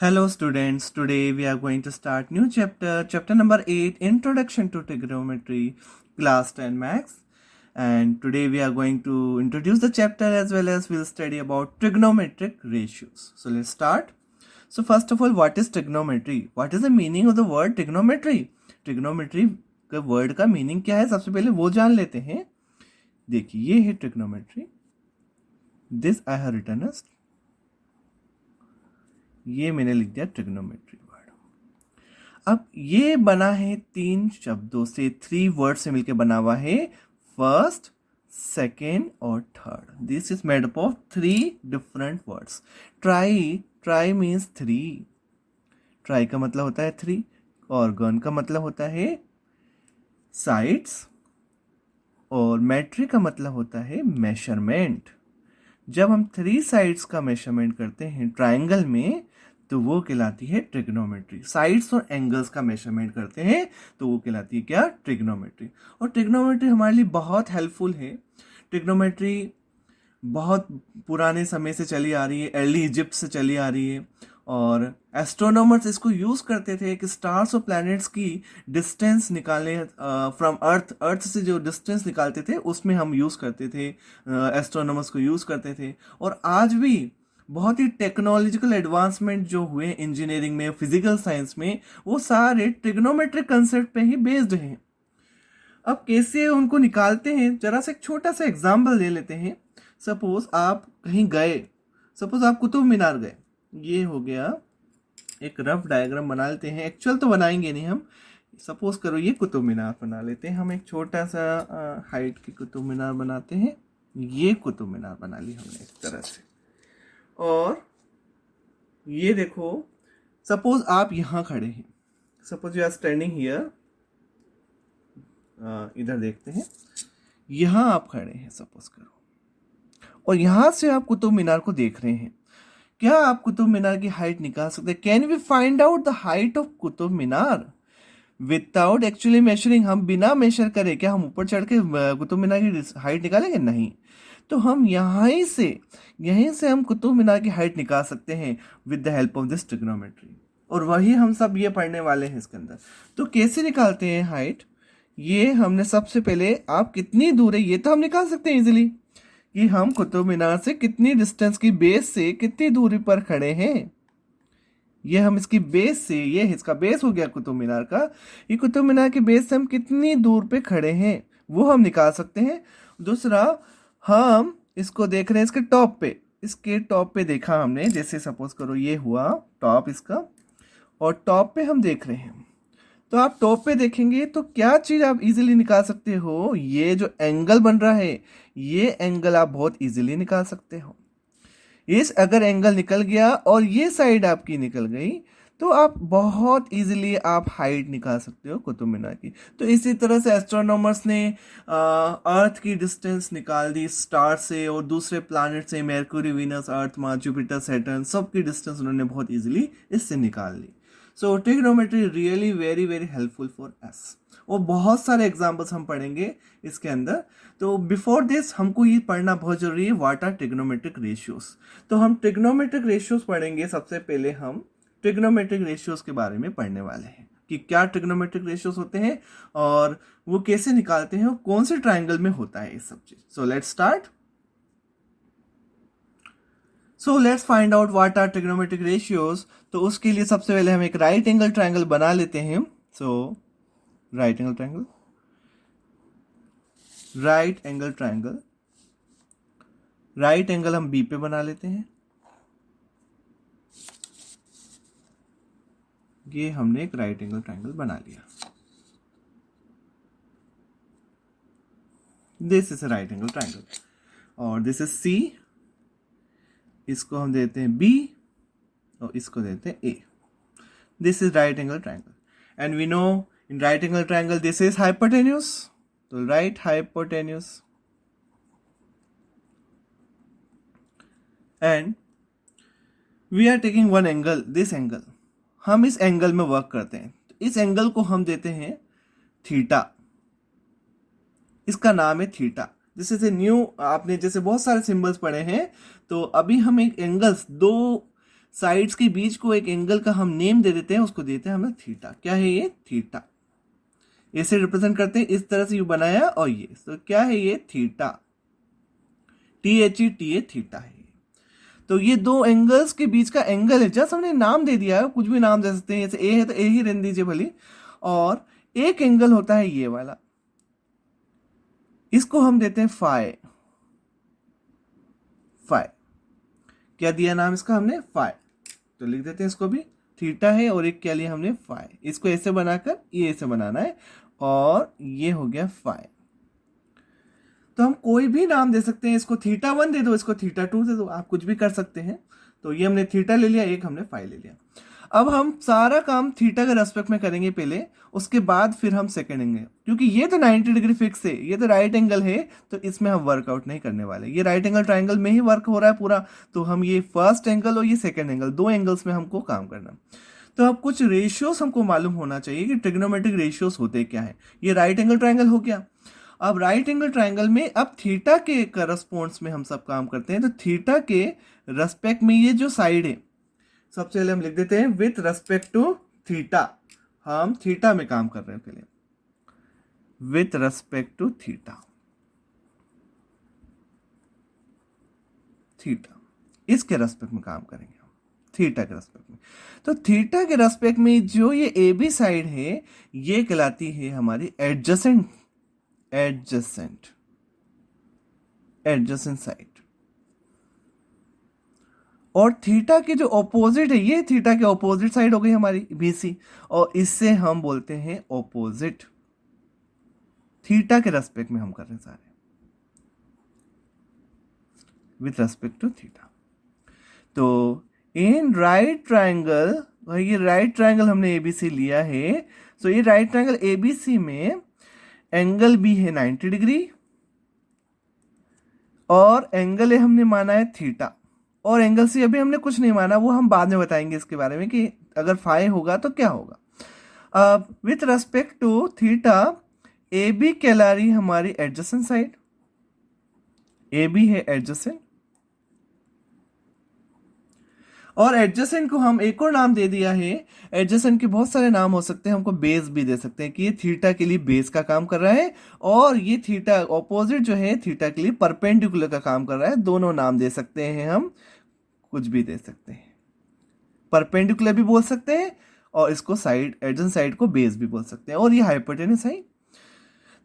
Hello students, today we are going to start new chapter number 8, Introduction to Trigonometry, class 10 Max. And today we are going to introduce the chapter as well as we'll study about trigonometric ratios. So let's start. So first of all, what is trigonometry? What is the meaning of the word trigonometry? Trigonometry के word का meaning क्या है? सबसे पहले वो जान लेते हैं. देखिए ये है trigonometry. This I have written as, ये मैंने लिख दिया ट्रिग्नोमेट्री वर्ड. अब ये बना है 3 शब्दों से, 3 वर्ड से मिलकर बना हुआ है. फर्स्ट, सेकेंड और third. This is made up of 3 different words. Try means 3. Try का मतलब होता है 3. और गन का मतलब होता है साइड्स. और मेट्री का मतलब होता है मेजरमेंट. जब हम 3 साइड्स का मेजरमेंट करते हैं ट्राइंगल में तो वो कहलाती है ट्रिग्नोमेट्री. साइड्स और एंगल्स का मेजरमेंट करते हैं तो वो कहलाती है क्या? ट्रिग्नोमेट्री. और ट्रिग्नोमेट्री हमारे लिए बहुत हेल्पफुल है. ट्रिग्नोमेट्री बहुत पुराने समय से चली आ रही है, अर्ली इजिप्ट से चली आ रही है. और एस्ट्रोनॉमर्स इसको यूज करते थे कि स्टार्स और प्लैनेट्स की डिस्टेंस निकालने, फ्रॉम अर्थ से जो डिस्टेंस निकालते थे उसमें हम यूज करते थे, एस्ट्रोनॉमर्स को यूज करते थे. और आज भी बहुत ही टेक्नोलॉजिकल एडवांसमेंट जो हुए इंजीनियरिंग में, फिजिकल साइंस में, वो सारे ट्रिग्नोमेट्रिक कंसेप्ट पे ही बेस्ड हैं. अब कैसे उनको निकालते हैं, जरा सा एक छोटा सा एग्जाम्पल ले लेते हैं. सपोज आप कहीं गए, सपोज आप कुतुब मीनार गए. ये हो गया, एक रफ डायग्राम बना लेते हैं. एक्चुअल तो बनाएंगे नहीं हम. सपोज करो ये कुतुब मीनार बना लेते हैं हम. एक छोटा सा हाइट की कुतुब मीनार बनाते हैं. ये कुतुब मीनार बना ली हमने इस तरह से. और ये देखो, सपोज आप यहाँ खड़े हैं. Suppose you are standing here. इधर देखते हैं. यहाँ आप खड़े हैं सपोज करो, और यहाँ से आप कुतुब मीनार को देख रहे हैं. क्या आप कुतुब मीनार की हाइट निकाल सकते हैं? Can we find out the height of Qutub Minar without actually measuring? हम बिना मेजर करे क्या हम ऊपर चढ़ के कुतुब मीनार की हाइट निकालेंगे? नहीं. तो हम यहीं से हम कुतुब मीनार की हाइट निकाल सकते हैं with the help of this trigonometry. और वही हम सब ये पढ़ने वाले हैं इसके अंदर. तो कैसे निकालते हैं हाइट? ये हमने सबसे पहले, आप कितनी दूर है ये तो हम निकाल सकते हैं इजीली, कि हम कुतुब मीनार से कितनी डिस्टेंस की बेस से कितनी दूरी पर खड़े हैं. ये हम इसकी बेस से, ये इसका बेस हो गया कुतुब मीनार का. ये कुतुब मीनार के बेस से हम कितनी दूर पे खड़े हैं वो हम निकाल सकते हैं. दूसरा, हम इसको देख रहे हैं इसके टॉप पे. इसके टॉप पे देखा हमने, जैसे सपोज करो ये हुआ टॉप इसका, और टॉप पे हम देख रहे हैं. तो आप टॉप पे देखेंगे तो क्या चीज आप इजीली निकाल सकते हो? ये जो एंगल बन रहा है, ये एंगल आप बहुत इजीली निकाल सकते हो. इस अगर एंगल निकल गया और ये साइड आपकी निकल गई तो आप बहुत इजीली आप हाइट निकाल सकते हो कुतुब मीनार की. तो इसी तरह से एस्ट्रोनॉमर्स ने अर्थ की डिस्टेंस निकाल दी स्टार से, और दूसरे प्लैनेट से, Mercury, Venus, Earth, Mars, Jupiter, Saturn, सब की डिस्टेंस उन्होंने बहुत इजीली इससे निकाल ली. So trigonometry really very very helpful for us. और बहुत सारे एग्जाम्पल्स हम पढ़ेंगे इसके अंदर. तो बिफोर दिस हमको ये पढ़ना बहुत जरूरी है, व्हाट आर ट्रिग्नोमेट्रिक रेशियोज. तो हम ट्रिग्नोमेट्रिक रेशियोज पढ़ेंगे. सबसे पहले हम ट्रिग्नोमेट्रिक रेशियोज के बारे में पढ़ने वाले हैं कि क्या ट्रिग्नोमेट्रिक रेशियोज होते हैं और वो कैसे निकालते हैं और कौन से ट्राइंगल में होता है ये सब चीज. So let's start. So let's find out what are trigonometric ratios. तो उसके लिए सबसे पहले हम एक राइट एंगल ट्राइंगल बना लेते हैं. So right angle triangle, right angle triangle, right angle हम बी पे बना लेते हैं. ये हमने एक राइट एंगल ट्राइंगल बना लिया. This is a right angle triangle. और दिस इज सी. इसको हम देते हैं बी और इसको देते हैं A. This is right angle triangle. And we know in right angle triangle this is hypotenuse. तो right hypotenuse. And we are taking one angle, this angle. हम इस एंगल में वर्क करते हैं. तो इस एंगल को हम देते हैं थीटा. इसका नाम है theta. This is a new, आपने जैसे बहुत सारे सिंबल्स पढ़े हैं. तो अभी हम एक एंगल्स, दो साइड्स के बीच को एक एंगल का हम नेम दे देते हैं, उसको देते हैं हमें थीटा। क्या है ये? थीटा। इसे रिप्रेजेंट करते हैं इस तरह से, यू बनाया और ये, तो क्या है ये? थीटा। TA थीटा है। तो ये दो एंगल्स के बीच का एंगल है, जस्ट हमने नाम दे दिया है, कुछ भी नाम दे सकते हैं, जैसे ए है तो ए ही रहने दीजिए भली। और एक एंगल होता है ये वाला, इसको हम देते हैं फाई। फाई क्या दिया नाम इसका हमने? फाई। तो लिख देते हैं इसको भी, थीटा है और एक क्या लिया हमने? फाई। इसको ऐसे बनाकर ये ऐसे बनाना है और ये हो गया फाई। तो हम कोई भी नाम दे सकते हैं, इसको थीटा 1 दे दो, इसको थीटा 2 दे दो, आप कुछ भी कर सकते हैं। तो ये हमने थीटा ले लिया, एक हमने फाई ले लिया। अब हम सारा काम थीटा के रेस्पेक्ट में करेंगे पहले, उसके बाद फिर हम सेकंड एंगल, क्योंकि ये तो 90 डिग्री फिक्स है, ये तो राइट एंगल है, तो इसमें हम वर्कआउट नहीं करने वाले। ये राइट एंगल ट्राइंगल में ही वर्क हो रहा है पूरा, तो हम ये फर्स्ट एंगल और ये सेकंड एंगल, दो एंगल्स में हमको काम करना। तो अब कुछ रेशियोस हमको मालूम होना चाहिए कि ट्रिग्नोमेट्रिक रेशियोस होते क्या है। ये राइट एंगल ट्राइंगल हो गया। अब राइट एंगल ट्राइंगल में अब थीटा के करस्पॉन्ड्स में हम सब काम करते हैं, तो थीटा के रेस्पेक्ट में ये जो साइड है, सबसे पहले हम लिख देते हैं विथ रेस्पेक्ट टू थीटा। हम थीटा में काम कर रहे हैं पहले, with respect to theta. Theta इसके रेस्पेक्ट में काम करेंगे हम, थीटा के रेस्पेक्ट में। तो थीटा के रेस्पेक्ट में जो ये ए बी साइड है, ये कहलाती है हमारी एडजेसेंट। Adjacent adjacent side. और थीटा के जो ऑपोजिट है, ये थीटा के ऑपोजिट साइड हो गई हमारी बीसी, और इससे हम बोलते हैं ऑपोजिट। थीटा के रेस्पेक्ट में हम कर रहे हैं सारे, विथ रेस्पेक्ट टू थीटा। तो इन राइट ट्राइंगल, ये राइट ट्राइंगल हमने एबीसी लिया है, तो ये राइट ट्राइंगल एबीसी में एंगल बी है 90 डिग्री और एंगल ए हमने माना है थीटा, और एंगल सी अभी हमने कुछ नहीं माना, वो हम बाद में बताएंगे इसके बारे में कि अगर फाई होगा तो क्या होगा। अब with respect to theta A B कहला रही हमारी एडजेसेंट साइड, ए बी है एडजेसेंट, और एडजेसेंट को हम एक और नाम दे दिया है। एडजेसेंट के बहुत सारे नाम हो सकते हैं, हमको बेस भी दे सकते हैं कि ये थीटा के लिए बेस का काम कर रहा है, और ये थीटा ऑपोजिट जो है थीटा के लिए परपेंडिकुलर का काम कर रहा है। दोनों नाम दे सकते हैं हम, कुछ भी दे सकते हैं, परपेंडिकुलर भी बोल सकते हैं और इसको साइड एडजेसेंट साइड को बेस भी बोल सकते हैं, और ये हाइपोटेनस है।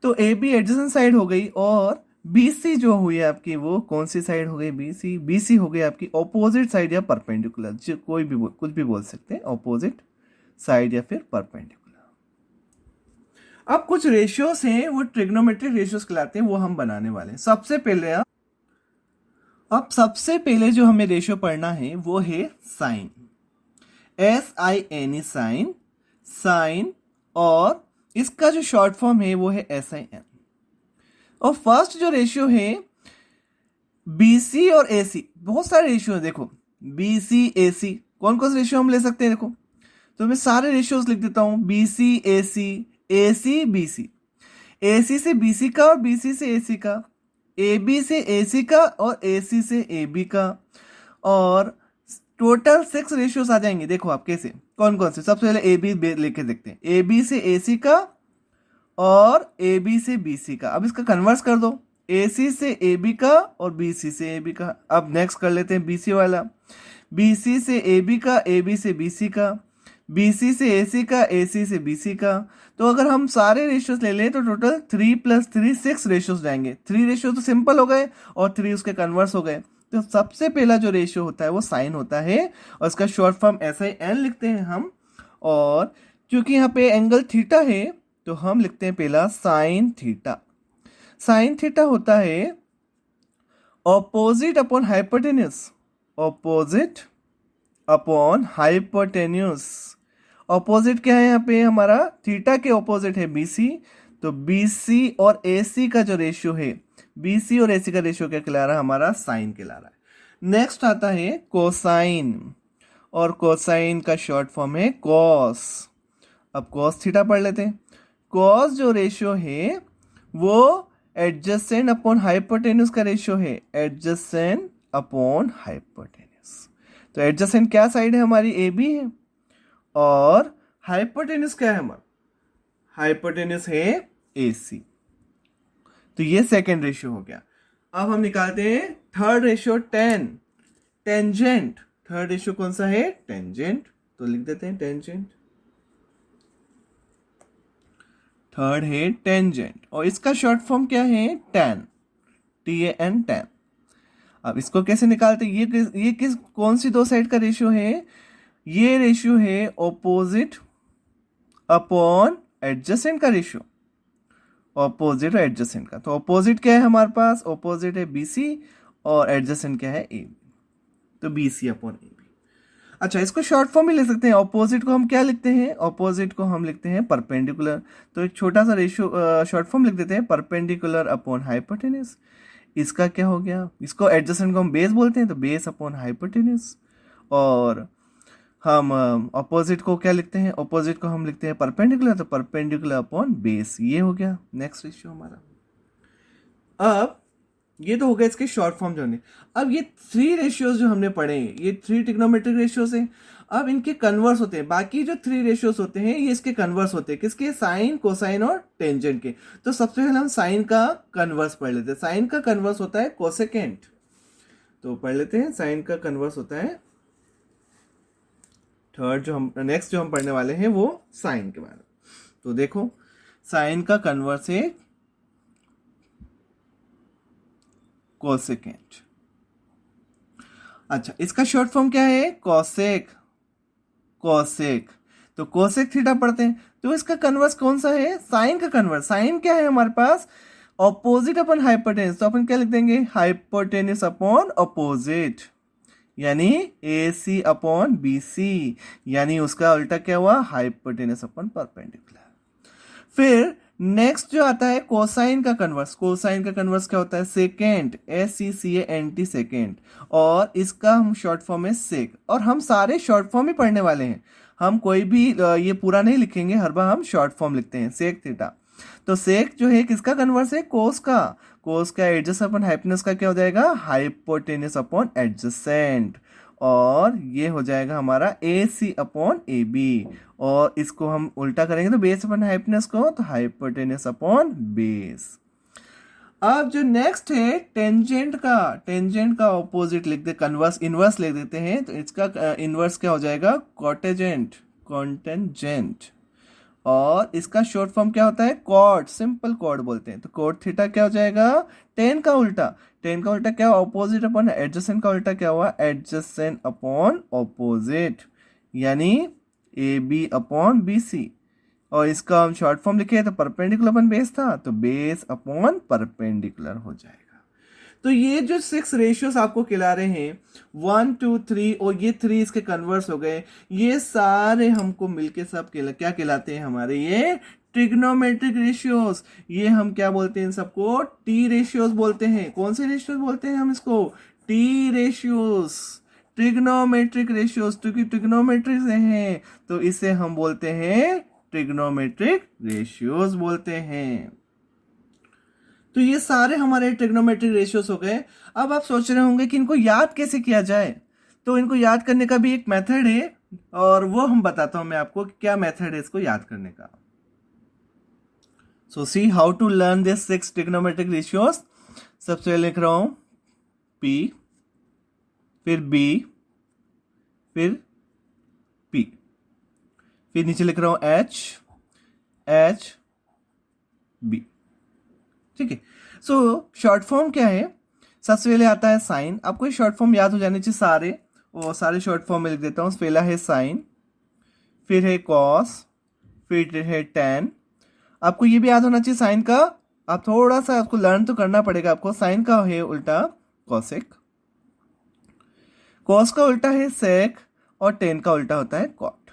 तो ए बी एडजेसेंट साइड हो गई, और BC जो हुई है आपकी, वो कौन सी साइड हो गई? BC हो गई आपकी ऑपोजिट साइड या परपेंडिकुलर, जो कोई भी कुछ भी बोल सकते हैं, ऑपोजिट साइड या फिर परपेंडिकुलर। अब कुछ रेशियोस हैं, वो ट्रिग्नोमेट्रिक रेशियोस कहलाते हैं, वो हम बनाने वाले हैं। सबसे पहले जो हमें रेशियो पढ़ना है वो है साइन, SIN साइन, साइन, और इसका जो शॉर्ट फॉर्म है वो है SIN। और फर्स्ट जो रेशियो है BC और AC, बहुत सारे रेशियो है देखो, BC AC, कौन कौन से रेशियो हम ले सकते हैं? देखो, तो मैं सारे रेशियोज लिख देता हूं, BC AC, AC BC, AC से BC का और BC से AC का, AB से AC का और AC से AB का, और टोटल 6 रेशियोज आ जाएंगे। देखो आप कैसे, कौन कौन से? सबसे पहले AB लेके देखते हैं, AB से AC का और AB से BC का। अब इसका कन्वर्स कर दो, AC से AB का और BC से AB का। अब नेक्स्ट कर लेते हैं BC वाला, BC से AB का, AB से BC का, BC से AC का, AC से BC का। तो अगर हम सारे रेशियोज ले लें तो टोटल 3 + 3 6 रेशियोज जाएंगे। 3 रेशियो तो सिंपल हो गए और 3 उसके कन्वर्स हो गए। तो सबसे पहला जो रेशियो होता है वो साइन होता है, और इसका शॉर्ट फॉर्म SIN लिखते हैं हम। और क्योंकि यहाँ पे एंगल थीटा है तो हम लिखते हैं पहला साइन थीटा। साइन थीटा होता है opposite upon hypotenuse, opposite upon hypotenuse. Opposite क्या है यहाँ पे? हमारा थीटा के ऑपोजिट है BC, तो BC और AC का जो रेशियो है, BC और AC का रेशियो क्या कहला रहा है? हमारा साइन कहला रहा है। नेक्स्ट आता है कोसाइन, और कोसाइन का शॉर्ट फॉर्म है कॉस। अब कॉस थीटा पढ़ लेते हैं। कॉस जो रेशियो है वो एडजेसेंट अपॉन हाइपोटेन्यूस का रेशियो है, एडजेसेंट अपॉन हाइपोटेन्यूस। तो एडजेसेंट क्या साइड है हमारी, ए बी है। और हाइपोटेन्यूज क्या है हमारा, हाइपोटेन्यूज है ए सी। तो ये सेकेंड रेशियो हो गया। अब हम निकालते हैं third ratio, tangent. Third ratio कौन सा है, टेंजेंट। तो लिख देते हैं टेंजेंट। थर्ड है टेंजेंट, और इसका शॉर्ट फॉर्म क्या है, टैन, TAN, टैन। अब इसको कैसे निकालते हैं, ये किस कौन सी दो साइड का रेशियो है, ये रेशियो है ऑपोजिट अपॉन एडजेसेंट का रेशियो, ऑपोजिट और एडजेसेंट का। तो ऑपोजिट क्या है हमारे पास, ऑपोजिट है BC, और एडजेसेंट क्या है AB, तो BC अपॉन AB। अच्छा, इसको शॉर्ट फॉर्म में ले सकते हैं। ऑपोजिट को हम क्या लिखते हैं, ऑपोजिट को हम लिखते हैं परपेंडिकुलर। तो एक छोटा सा रेशियो शॉर्ट फॉर्म लिख देते हैं, परपेंडिकुलर अपॉन हाइपोटेन्यूज। इसका क्या हो गया, इसको एडजेसेंट को हम बेस बोलते हैं, तो बेस अपॉन हाइपोटेन्यूज। और हम ऑपोजिट को क्या लिखते हैं, ऑपोजिट को हम लिखते हैं परपेंडिकुलर, तो परपेंडिकुलर अपॉन बेस। ये हो गया नेक्स्ट रेशियो हमारा। अब ये तो हो गया इसके शॉर्ट फॉर्म जो हमने। अब ये थ्री रेशियोज जो हमने पढ़े हैं, ये थ्री ट्रिग्नोमेट्रिक रेशियोज हैं। अब इनके कन्वर्स होते हैं, बाकी जो थ्री रेशियोज होते हैं ये इसके कन्वर्स होते हैं, किसके, साइन, कोसाइन और टेंजेंट के। तो सबसे पहले हम साइन का कन्वर्स पढ़ लेते हैं। साइन का कन्वर्स होता है कोसेकेंट। तो पढ़ लेते हैं, साइन का कन्वर्स होता है, थर्ड जो हम नेक्स्ट जो हम पढ़ने वाले हैं वो साइन के बारे में। तो देखो, साइन का कन्वर्स है कोसेकेंट। अच्छा, इसका शॉर्ट फॉर्म क्या है, कोसेक, कोसेक। तो कोसेक थीटा पढ़ते हैं। तो इसका कन्वर्स कौन सा है, साइन का कन्वर्स। साइन क्या है हमारे पास, ऑपोजिट अपन हाइपोटेन्यूज। तो अपन क्या लिख देंगे, हाइपोटेन्यूज अपॉन ऑपोजिट, यानी AC अपॉन BC, यानी उसका उल्टा क्या हुआ, हाइपोटेन्यूज अपॉन परपेंडिकुलर। फिर नेक्स्ट जो आता है कोसाइन का कन्वर्स। कोसाइन का कन्वर्स क्या होता है, सेकेंड, SECANT, सेकेंड। और इसका हम शॉर्ट फॉर्म है सेक। और हम सारे शॉर्ट फॉर्म ही पढ़ने वाले हैं, हम कोई भी ये पूरा नहीं लिखेंगे, हर बार हम शॉर्ट फॉर्म लिखते हैं, सेक थीटा। तो सेक जो है किसका कन्वर्स है, कोस का। कोस का एडजस्ट अपॉन हाइपोटेन्यूज का क्या हो जाएगा, हाइपोटेन्यूज अपॉन एडजेसेंट। और ये हो जाएगा हमारा AC अपॉन AB। और इसको हम उल्टा करेंगे तो बेस अपॉन हाइपोटेन्यूज को, तो हाइपोटेन्यूज अपॉन बेस। अब जो नेक्स्ट है टेंजेंट का, टेंजेंट का ऑपोजिट लिख दे, कन्वर्स, इनवर्स लिख देते हैं। तो इसका इनवर्स क्या हो जाएगा, कॉटेजेंट, कॉन्टेंजेंट। और इसका शॉर्ट फॉर्म क्या होता है, कॉट, सिंपल कॉट बोलते हैं। तो कॉट थीटा क्या हो जाएगा, टेन का उल्टा। टेन का उल्टा क्या, ऑपोजिट अपॉन एडजेसेंट का उल्टा क्या हुआ, एडजेसेंट अपॉन ऑपोजिट, यानी AB अपॉन BC। और इसका हम शॉर्ट फॉर्म लिखे तो परपेंडिकुलर अपन बेस था, तो बेस अपॉन परपेंडिकुलर हो जाएगा। तो ये जो 6 रेशियोस आपको खिला रहे हैं, 1 2 3, और ये 3 इसके कन्वर्स हो गए, ये सारे हमको मिलके सब क्या कहलाते हैं हमारे, ये ट्रिग्नोमेट्रिक रेशियोस। ये हम क्या बोलते हैं इन सबको, T रेशियोस बोलते हैं। कौन से रेशियोस बोलते हैं हम इसको, T रेशियोस, ट्रिग्नोमेट्रिक रेशियोस, क्योंकि ट्रिग्नोमेट्रिक से हैं तो इसे हम बोलते हैं ट्रिग्नोमेट्रिक रेशियोस बोलते हैं। तो ये सारे हमारे ट्रिग्नोमेट्रिक रेशियोस हो गए। अब आप सोच रहे होंगे कि इनको याद कैसे किया जाए। तो इनको याद करने का भी एक मेथड है, और वो हम बताता हूं मैं आपको कि क्या मेथड है इसको याद करने का। So see how to learn this 6 trigonometric ratios. सबसे पहले लिख रहा हूं P, फिर B, फिर P, फिर नीचे लिख रहा हूं H B। ठीक है। सो शॉर्ट फॉर्म क्या है, सबसे पहले आता है साइन। आपको ये शॉर्ट फॉर्म याद हो जाने चाहिए सारे, और सारे शॉर्ट फॉर्म में लिख देता हूँ। पहला है साइन, फिर है कॉस, फिर है टेन। आपको ये भी याद होना चाहिए साइन का, आप थोड़ा सा आपको लर्न तो करना पड़ेगा आपको। साइन का है उल्टा कॉसेक, कॉस का उल्टा है सेक, और टेन का उल्टा होता है कॉट।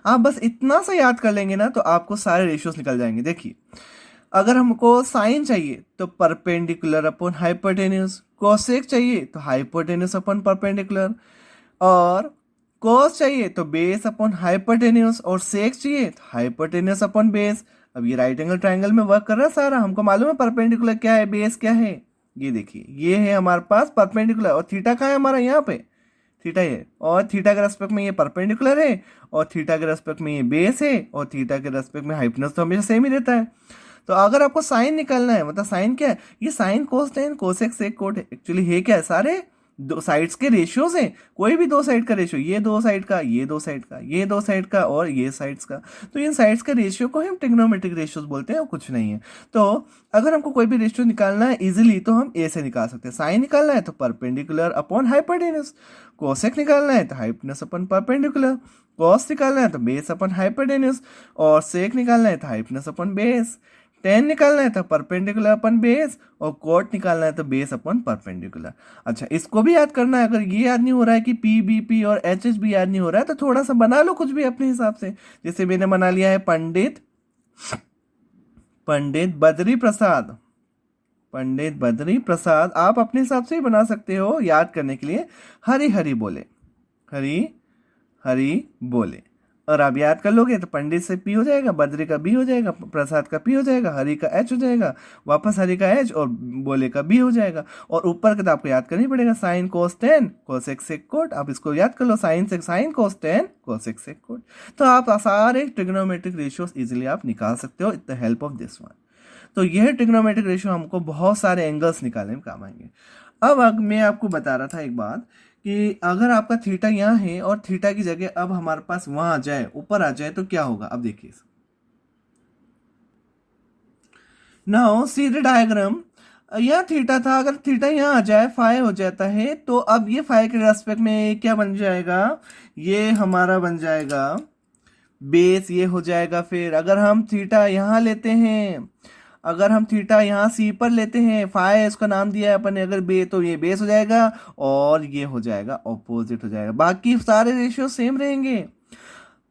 आप बस इतना सा याद कर लेंगे ना तो आपको सारे रेशियोस निकल जाएंगे। देखिए, अगर हमको साइन चाहिए तो परपेंडिकुलर अपॉन हाइपोटेन्यूज, कोसेक चाहिए तो हाइपोटेन्यूज अपॉन परपेंडिकुलर, और कॉस चाहिए तो बेस अपॉन हाइपोटेन्यूज, और सेक चाहिए तो हाइपोटेन्यूज अपॉन बेस। अब ये राइट एंगल ट्रायंगल में वर्क कर रहा है सारा, हमको मालूम है परपेंडिकुलर क्या है, बेस क्या है। ये देखिए, ये है हमारे पास परपेंडिकुलर, और थीटा कहाँ है हमारा, यहाँ पे थीटा ये, और थीटा के रेस्पेक्ट में ये परपेंडिकुलर है, और थीटा के रेस्पेक्ट में ये बेस है, और थीटा के रेस्पेक्ट में हाइपोटेन्यूज तो हमेशा सेम ही रहता है। तो अगर आपको साइन निकालना है, मतलब साइन क्या है, ये sine cos tan cosec sec cot actually है क्या है, सारे दो साइड्स के रेशियोज हैं, कोई भी दो साइड का रेशियो, ये दो साइड का, ये दो साइड का, ये दो साइड का, और ये साइड्स का, तो इन साइड्स के रेशियो को हम ट्रिग्नोमेट्रिक रेशियोज बोलते हैं और कुछ नहीं है। तो अगर हमको कोई भी रेशियो निकालना है इजीली तो हम ए से निकाल सकते हैं। साइन निकालना है तो परपेंडिकुलर अपॉन हाइपोटेन्यूज, कोसेक निकालना है तो हाइपोटेन्यूज अपॉन परपेंडिकुलर, कॉस निकालना है तो बेस अपॉन हाइपोटेन्यूज, और सेक निकालना है तो हाइपोटेन्यूज अपॉन बेस, टेन निकालना है तो परपेंडिकुलर अपन बेस, और कोट निकालना है तो बेस अपन परपेंडिकुलर। अच्छा, इसको भी याद करना है। अगर ये याद नहीं हो रहा है कि पी बी पी और एच एच भी याद नहीं हो रहा है तो थोड़ा सा बना लो कुछ भी अपने हिसाब से। जैसे मैंने बना लिया है पंडित बद्री प्रसाद, पंडित बद्री प्रसाद, आप अपने हिसाब से ही बना सकते हो याद करने के लिए। हरी हरी बोले, हरी हरी बोले, और आप याद कर लोगे तो पंडित से पी हो जाएगा, बद्री का बी हो जाएगा, प्रसाद का पी हो जाएगा, हरी का एच हो जाएगा, वापस हरी का एच, और बोले का बी हो जाएगा। और ऊपर का तो आपको याद करनी पड़ेगा, sine cos tan cosec sec cot, आप इसको याद कर लो, साइन से sine cos tan cosec sec cot. तो आप सारे ट्रिग्नोमेट्रिक रेशियोज इजिली आप निकाल सकते हो with the help of this one. तो यह ट्रिग्नोमेट्रिक रेशियो हमको बहुत सारे एंगल्स निकालने में काम आएंगे। अब मैं आपको बता रहा था एक बात कि अगर आपका थीटा यहाँ है और थीटा की जगह अब हमारे पास वहां आ जाए, ऊपर आ जाए, तो क्या होगा। अब देखिए, नाउ सी द डायग्राम, यहाँ थीटा था, अगर थीटा यहाँ आ जाए फाई हो जाता है, तो अब ये फाई के रेस्पेक्ट में क्या बन जाएगा, ये हमारा बन जाएगा बेस, ये हो जाएगा। फिर अगर हम थीटा यहाँ लेते हैं, अगर हम थीटा यहाँ सी पर लेते हैं, फाई इसका नाम दिया है अपन ने, अगर बे तो ये बेस हो जाएगा, और ये हो जाएगा ऑपोजिट हो जाएगा। बाकी सारे रेशियो सेम रहेंगे,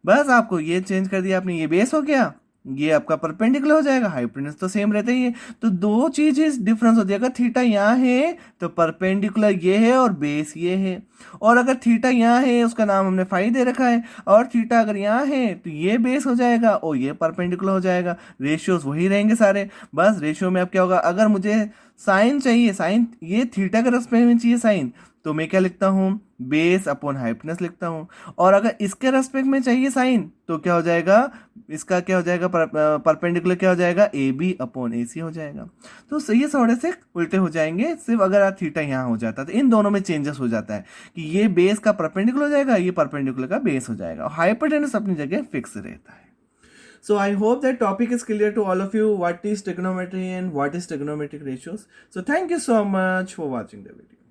बस आपको ये चेंज कर दिया आपने, ये बेस हो गया, ये आपका परपेंडिकुलर हो जाएगा, हाइपोटेन्यूज तो सेम रहता ही है। तो दो चीजें डिफरेंस होती है, अगर थीटा यहाँ है तो परपेंडिकुलर ये है और बेस ये है, और अगर थीटा यहाँ है उसका नाम हमने फाई दे रखा है, और थीटा अगर यहाँ है तो ये बेस हो जाएगा और ये परपेंडिकुलर हो जाएगा। रेशियोज वही रहेंगे सारे, बस रेशियो में अब क्या होगा, अगर मुझे साइन चाहिए, साइन ये थीटा का रेस्पेक्ट में चाहिए साइन, तो मैं क्या लिखता हूँ, बेस अपॉन हाइपोटेन्यूज लिखता हूँ। और अगर इसके रेस्पेक्ट में चाहिए साइन तो क्या हो जाएगा, इसका क्या हो जाएगा, परपेंडिकुलर क्या हो जाएगा, ए बी अपॉन ए सी हो जाएगा। तो ये थोड़े से उल्टे हो जाएंगे, सिर्फ अगर थीटा यहाँ हो जाता है तो इन दोनों में चेंजेस हो जाता है कि ये बेस का परपेंडिकुलर हो जाएगा, ये परपेंडिकुलर का बेस हो जाएगा, और हाइपोटेन्यूज अपनी जगह फिक्स रहता है। So I hope that topic is clear to all of you, what is trigonometry and what is trigonometric ratios. So thank you so much for watching the video.